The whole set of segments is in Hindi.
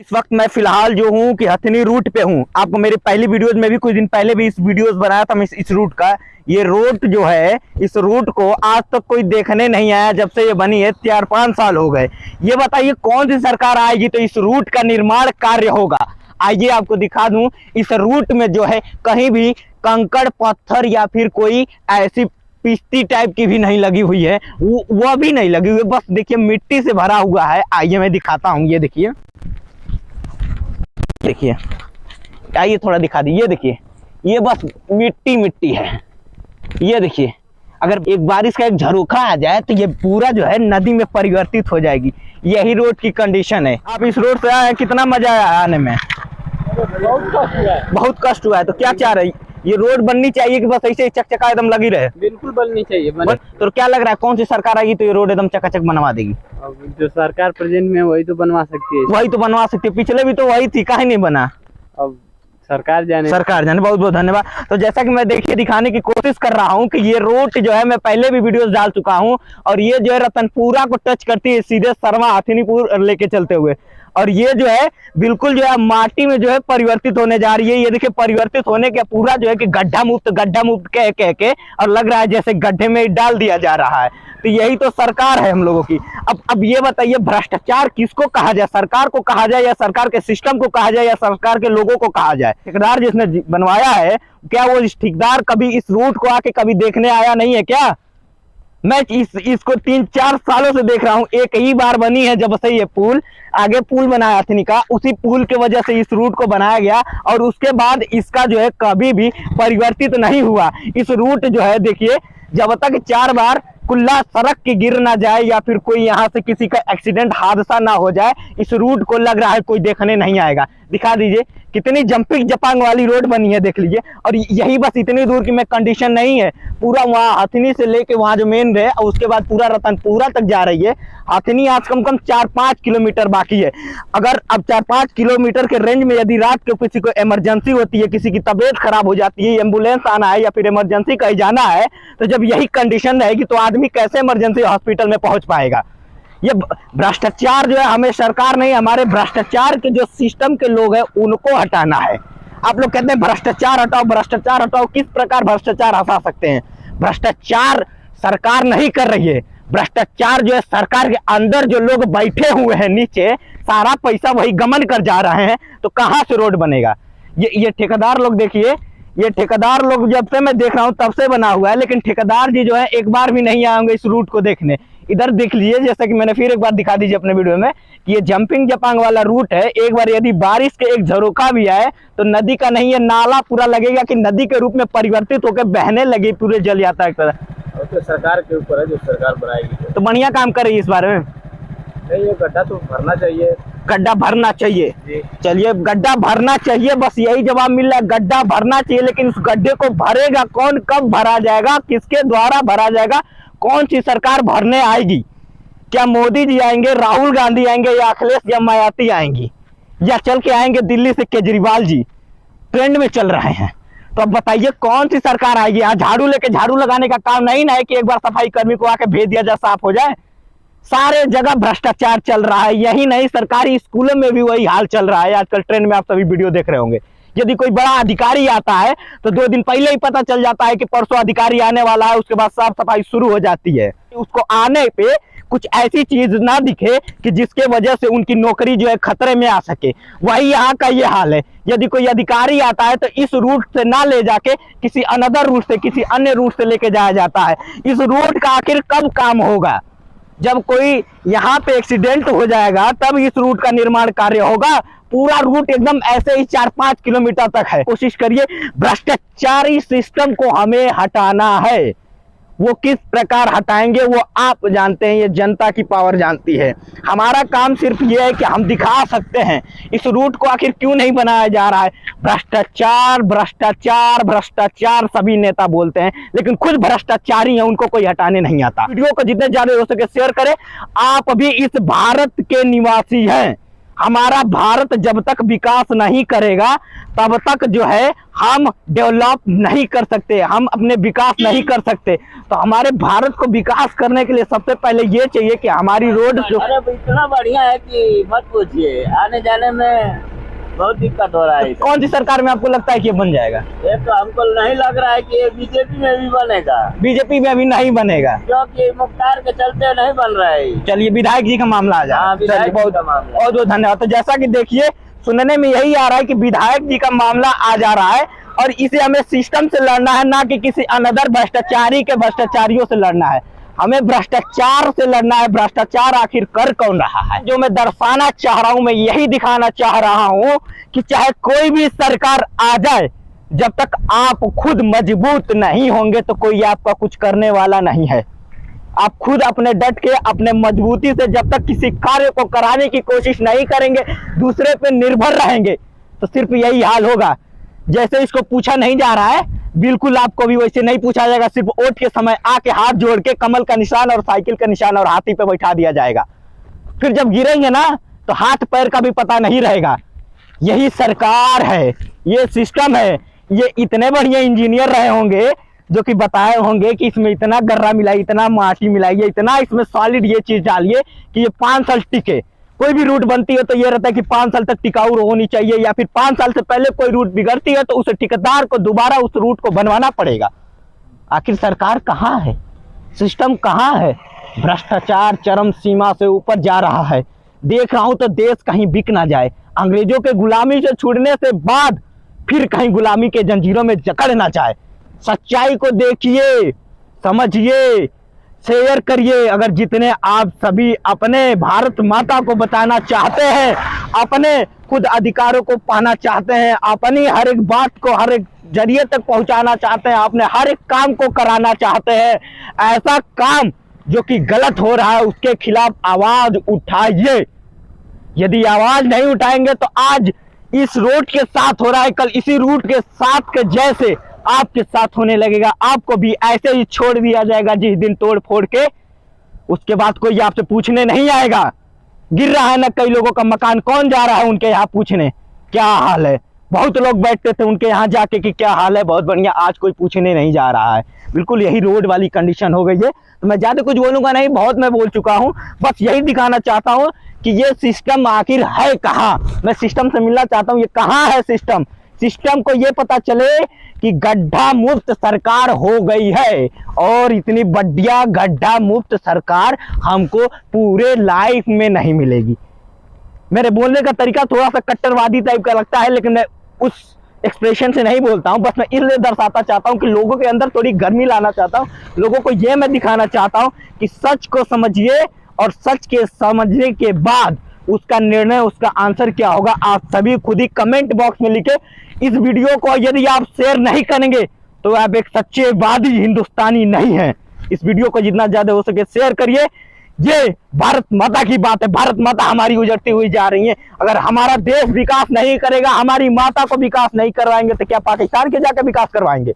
इस वक्त मैं फिलहाल जो हूँ कि हथनी रूट पे हूँ। आपको मेरी पहली वीडियोस में भी कुछ दिन पहले भी इस वीडियोस बनाया था मैं इस रूट का। ये रूट जो है, इस रूट को आज तक कोई देखने नहीं आया जब से ये बनी है। 4-5 साल हो गए। ये बताइए कौन सी सरकार आएगी तो इस रूट का निर्माण कार्य होगा। आइए आपको दिखा दूं। इस रूट में जो है कहीं भी कंकड़ पत्थर या फिर कोई ऐसी पिस्ती टाइप की भी नहीं लगी हुई है, वो भी नहीं लगी हुई है। बस देखिए मिट्टी से भरा हुआ है। आइए मैं दिखाता हूँ। ये देखिए, देखिए, आइए थोड़ा दिखा दी। ये देखिए, ये बस मिट्टी मिट्टी है। ये देखिए, अगर एक बारिश का एक झरोखा आ जाए तो ये पूरा जो है नदी में परिवर्तित हो जाएगी। यही रोड की कंडीशन है। आप इस रोड से आए, कितना मजा आया आने में? बहुत कष्ट हुआ है। तो क्या चाह रहे, ये रोड बननी चाहिए कि बस ऐसे ही चकचका एकदम लगी रहे? बिल्कुल बननी चाहिए। तो क्या लग रहा है कौन सी सरकार आएगी तो ये रोड एकदम चकाचक बनवा देगी? अब जो सरकार प्रेजेंट में वही तो बनवा सकती है। वही तो बनवा सकती है। पिछले भी तो वही थी, काहे नहीं बना? अब सरकार जाने। बहुत बहुत धन्यवाद। तो जैसा कि मैं देखिए दिखाने की कोशिश कर रहा हूं कि ये रोड जो है, मैं पहले भी वीडियोस डाल चुका हूं और ये जो है रतनपुरा को टच करती है सीधे सरवा हथिनीपुर लेके चलते हुए। और ये जो है बिल्कुल जो है माटी में जो है परिवर्तित होने जा रही है। ये देखिए परिवर्तित होने के पूरा जो है कि गड्ढा मुक्त कह के और लग रहा है जैसे गड्ढे में डाल दिया जा रहा है। तो यही तो सरकार है हम लोगों की। अब ये बताइए भ्रष्टाचार किसको कहा जाए? सरकार को कहा जाए या सरकार के सिस्टम को कहा जाए या सरकार के लोगों को कहा जाए? ठेकेदार जिसने बनवाया है, क्या वो ठेकेदार कभी इस रूट को आके कभी देखने आया नहीं है क्या? मैं इसको 3-4 सालों से देख रहा हूँ। एक ही बार बनी है जब से ये पुल, आगे पुल बनाया हथनी का, उसी पुल के वजह से इस रूट को बनाया गया और उसके बाद इसका जो है कभी भी परिवर्तित नहीं हुआ। इस रूट जो है देखिए, जब तक 4 बार कुल्ला सड़क के गिर ना जाए या फिर कोई यहाँ से किसी का एक्सीडेंट हादसा ना हो जाए, इस रूट को लग रहा है कोई देखने नहीं आएगा। दिखा दीजिए कितनी जंपिंग जपांग वाली रोड बनी है, देख लीजिए। और यही बस इतनी दूर की में कंडीशन नहीं है, पूरा वहाँ हथनी से लेके वहाँ जो मेन है और उसके बाद पूरा रतनपुरा तक जा रही है। हथनी आज कम 4-5 किलोमीटर बाकी है। अगर अब 4-5 किलोमीटर के रेंज में यदि रात को किसी को इमरजेंसी होती है, किसी की तबीयत खराब हो जाती है, एम्बुलेंस आना है या फिर इमरजेंसी कहीं जाना है, तो जब यही कंडीशन रहेगी तो आदमी कैसे इमरजेंसी हॉस्पिटल में पहुंच पाएगा? ये भ्रष्टाचार जो है हमें सरकार नहीं, हमारे भ्रष्टाचार के जो सिस्टम के लोग हैं उनको हटाना है। आप लोग कहते हैं भ्रष्टाचार हटाओ, भ्रष्टाचार हटाओ। किस प्रकार भ्रष्टाचार हटा सकते हैं? भ्रष्टाचार सरकार नहीं कर रही है। भ्रष्टाचार जो है सरकार के अंदर जो लोग बैठे हुए हैं नीचे, सारा पैसा वही गमन कर जा रहे हैं। तो कहाँ से रोड बनेगा? ये ठेकेदार लोग देखिए, ये ठेकेदार लोग जब से मैं देख रहा हूँ तब से बना हुआ है, लेकिन ठेकेदार जी जो है एक बार भी नहीं आएंगे इस रूट को देखने। इधर देख लीजिए, जैसा कि मैंने फिर एक बार दिखा दीजिए अपने वीडियो में कि ये जंपिंग जपांग वाला रूट है। एक बार यदि बारिश के एक झरोखा भी आए तो नदी का नहीं है, नाला पूरा लगेगा कि नदी के रूप में परिवर्तित होकर बहने लगे पूरे जल यातायात तरह। तो सरकार के ऊपर है, जो सरकार बनाएगी तो बढ़िया काम कर रही है इस बारे में। नहीं, ये गड्ढा तो भरना चाहिए। गड्ढा भरना चाहिए, चलिए गड्ढा भरना चाहिए, बस यही जवाब मिल रहा है, गड्ढा भरना चाहिए। लेकिन उस गड्ढे को भरेगा कौन, कब भरा जाएगा, किसके द्वारा भरा जाएगा, कौन सी सरकार भरने आएगी? क्या मोदी जी आएंगे, राहुल गांधी आएंगे या अखिलेश मायावती आएंगी, या चल के आएंगे दिल्ली से केजरीवाल जी? ट्रेंड में चल रहे हैं। तो अब बताइए कौन सी सरकार आएगी? यहाँ झाड़ू लेके झाड़ू लगाने का काम नहीं ना है कि एक बार सफाई कर्मी को आके भेज दिया जाए, साफ हो जाए। सारे जगह भ्रष्टाचार चल रहा है। यही नहीं, सरकारी स्कूलों में भी वही हाल चल रहा है। आजकल ट्रेंड में आप सभी वीडियो देख रहे होंगे। यदि कोई बड़ा अधिकारी आता है तो 2 दिन पहले ही पता चल जाता है कि परसों अधिकारी आने वाला है, उसके बाद साफ सफाई शुरू हो जाती है। उसको आने पे कुछ ऐसी चीज ना दिखे कि जिसके वजह से उनकी नौकरी जो है खतरे में आ सके। वही यहाँ का ये हाल है। यदि कोई अधिकारी आता है तो इस रूट से ना ले जाके किसी अनदर रूट से, किसी अन्य रूट से लेके जाया जाता है। इस रूट का आखिर कब काम होगा? जब कोई यहाँ पे एक्सीडेंट हो जाएगा तब इस रूट का निर्माण कार्य होगा। पूरा रूट एकदम ऐसे ही 4-5 किलोमीटर तक है। कोशिश करिए, भ्रष्टाचारी सिस्टम को हमें हटाना है। वो किस प्रकार हटाएंगे वो आप जानते हैं, ये जनता की पावर जानती है। हमारा काम सिर्फ ये है कि हम दिखा सकते हैं इस रूट को आखिर क्यों नहीं बनाया जा रहा है। भ्रष्टाचार भ्रष्टाचार भ्रष्टाचार सभी नेता बोलते हैं, लेकिन खुद भ्रष्टाचारी हैं, उनको कोई हटाने नहीं आता। वीडियो को जितने ज्यादा हो सके शेयर करें। आप अभी इस भारत के निवासी हैं, हमारा भारत जब तक विकास नहीं करेगा तब तक जो है हम डेवलप नहीं कर सकते, हम अपने विकास नहीं कर सकते। तो हमारे भारत को विकास करने के लिए सबसे पहले ये चाहिए कि हमारी रोड जो अरे इतना बढ़िया है कि मत पूछिए, आने जाने में बहुत दिक्कत हो रहा है। कौन सी सरकार में आपको लगता है कि ये बन जाएगा? ये तो हमको नहीं लग रहा है कि ये बीजेपी में भी बनेगा, बीजेपी में अभी नहीं बनेगा क्योंकि मुख्तार के चलते नहीं बन रहा है। चलिए विधायक जी का मामला आ जाए। हाँ, विधायक जी का मामला। बहुत बहुत धन्यवाद। तो जैसा कि देखिए सुनने में यही आ रहा है कि विधायक जी का मामला आ जा रहा है और इसे हमें सिस्टम से लड़ना है, ना कि किसी अनदर भ्रष्टाचारी के भ्रष्टाचारियों से लड़ना है। हमें भ्रष्टाचार से लड़ना है। भ्रष्टाचार आखिर कर कौन रहा है? जो मैं दर्शाना चाह रहा हूं, मैं यही दिखाना चाह रहा हूं कि चाहे कोई भी सरकार आ जाए, जब तक आप खुद मजबूत नहीं होंगे तो कोई आपका कुछ करने वाला नहीं है। आप खुद अपने डट के अपने मजबूती से जब तक किसी कार्य को कराने की कोशिश नहीं करेंगे, दूसरे पे निर्भर रहेंगे, तो सिर्फ यही हाल होगा। जैसे इसको पूछा नहीं जा रहा है, बिल्कुल आपको भी वैसे नहीं पूछा जाएगा। सिर्फ वोट के समय आके हाथ जोड़ के कमल का निशान और साइकिल का निशान और हाथी पे बैठा दिया जाएगा। फिर जब गिरेंगे ना तो हाथ पैर का भी पता नहीं रहेगा। यही सरकार है, ये सिस्टम है। ये इतने बढ़िया इंजीनियर रहे होंगे जो कि बताए होंगे कि इसमें इतना गर्रा मिलाइए, इतना माटी मिलाइए, इतना इसमें सॉलिड ये चीज डालिए कि ये 5 साल टिके। कोई भी रूट बनती है तो ये रहता है कि 5 साल तक टिकाऊ होनी चाहिए, या फिर 5 साल से पहले कोई रूट बिगड़ती है तो उस ठेकेदार को दोबारा उस रूट को बनवाना पड़ेगा। आखिर सरकार कहाँ है? सिस्टम कहाँ है? भ्रष्टाचार चरम सीमा से ऊपर जा रहा है। देख रहा हूं तो देश कहीं बिक ना जाए, अंग्रेजों के गुलामी से छूटने से बाद फिर कहीं गुलामी के जंजीरों में जकड़ ना जाए। सच्चाई को देखिए, समझिए, शेयर करिए। अगर जितने आप सभी अपने भारत माता को बताना चाहते हैं, अपने खुद अधिकारों को पाना चाहते हैं, अपनी हर एक बात को हर एक जरिए तक पहुंचाना चाहते हैं, अपने हर एक काम को कराना चाहते हैं, ऐसा काम जो कि गलत हो रहा है उसके खिलाफ आवाज उठाइए। यदि आवाज नहीं उठाएंगे तो आज इस रोड के साथ हो रहा है, कल इसी रूट के साथ के जैसे आपके साथ होने लगेगा। आपको भी ऐसे ही छोड़ दिया जाएगा जिस दिन तोड़ फोड़ के, उसके बाद कोई आपसे पूछने नहीं आएगा। गिर रहा है ना कई लोगों का मकान, कौन जा रहा है उनके यहाँ पूछने क्या हाल है? बहुत लोग बैठते थे उनके यहाँ जाके कि क्या हाल है, बहुत बढ़िया। आज कोई पूछने नहीं जा रहा है। बिल्कुल यही रोड वाली कंडीशन हो गई है। तो मैं ज्यादा कुछ बोलूंगा नहीं, बहुत मैं बोल चुका हूँ। बस यही दिखाना चाहता हूँ कि ये सिस्टम आखिर है कहाँ। मैं सिस्टम से मिलना चाहता हूँ, ये कहाँ है सिस्टम। सिस्टम को ये पता चले कि गड्ढा मुक्त सरकार हो गई है, और इतनी बढ़िया गड्ढा मुक्त सरकार हमको पूरे लाइफ में नहीं मिलेगी। मेरे बोलने का तरीका थोड़ा सा कट्टरवादी टाइप का लगता है, लेकिन मैं उस एक्सप्रेशन से नहीं बोलता हूं। बस मैं इसलिए दर्शाता चाहता हूं कि लोगों के अंदर थोड़ी गर्मी लाना चाहता हूं। लोगों को ये मैं दिखाना चाहता हूं कि सच को समझिए, और सच के समझने के बाद उसका निर्णय, उसका आंसर क्या होगा, आप सभी खुद ही कमेंट बॉक्स में लिखे। इस वीडियो को यदि आप शेयर नहीं करेंगे तो आप एक सच्चेवादी हिंदुस्तानी नहीं है। इस वीडियो को जितना ज्यादा हो सके शेयर करिए। ये भारत माता की बात है। भारत माता हमारी उजड़ती हुई जा रही है। अगर हमारा देश विकास नहीं करेगा, हमारी माता को विकास नहीं करवाएंगे, तो क्या पाकिस्तान के जाकर विकास करवाएंगे?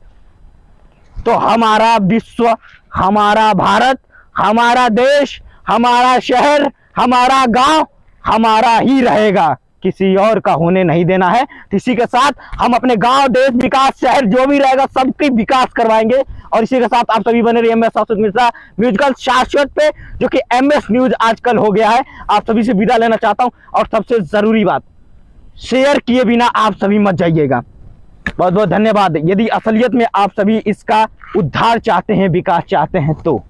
तो हमारा विश्व, हमारा भारत, हमारा देश, हमारा शहर, हमारा गांव हमारा ही रहेगा, किसी और का होने नहीं देना है। इसी के साथ हम अपने गांव, देश, विकास, शहर जो भी रहेगा सबकी विकास करवाएंगे। और इसी के साथ आप सभी बने रहिए MS शाश्वत मिश्रा म्यूजिकल शाश्वत पे, जो कि MS न्यूज आजकल हो गया है। आप सभी से विदा लेना चाहता हूं। और सबसे जरूरी बात, शेयर किए बिना आप सभी मत जाइएगा। बहुत बहुत धन्यवाद। यदि असलियत में आप सभी इसका उद्धार चाहते हैं, विकास चाहते हैं तो